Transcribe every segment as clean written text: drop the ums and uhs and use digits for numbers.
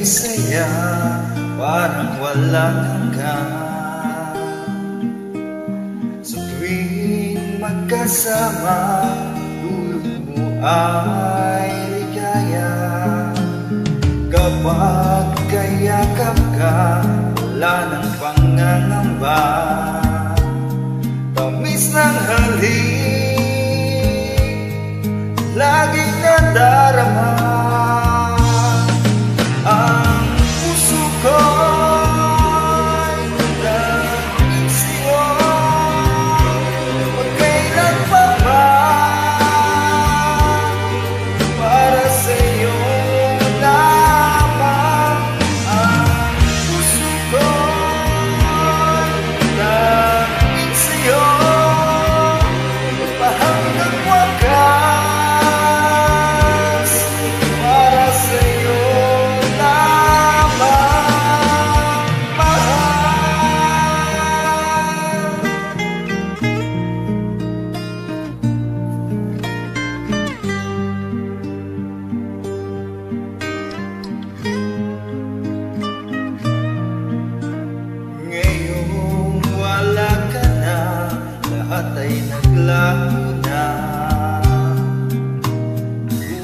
saya parang walang hanggan. Sa tuwing magkasama, tulog mo ay ligaya. Kapag kayakap ka, wala ng pangangamba. Tamis ng halik, laging nadarama. Ang puso ko'y naging sa'yo, magkailan pa ba? Para sa'yo lamang. Ang puso ko'y naging sa'yo, hanggang wakas. Para sa'yo lahat ay naglaho na.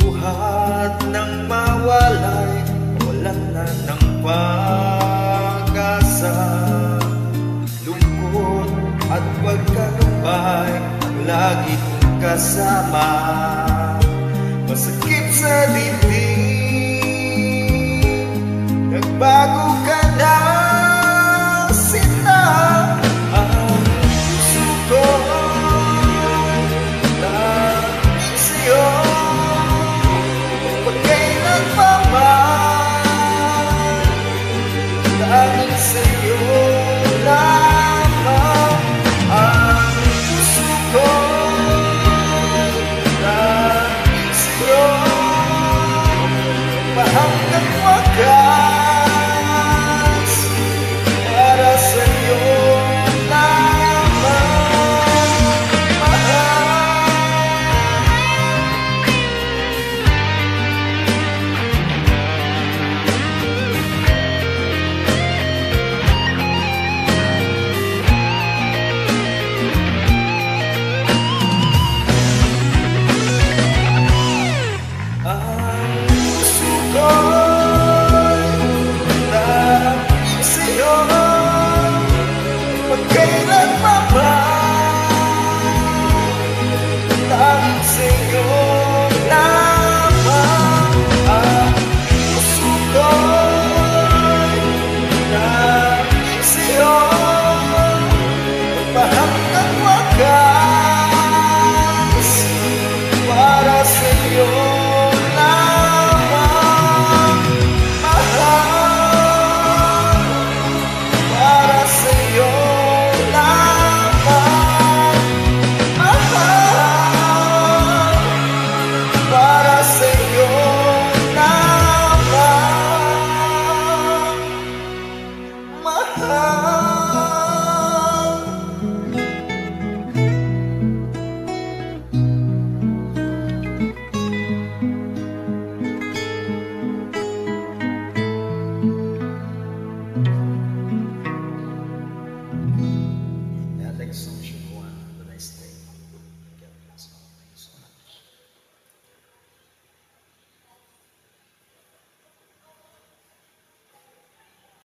Buhat ng mawalay, walang na ng pag-asa. Lungkot at pagkalumbay ang lagi kong kasama.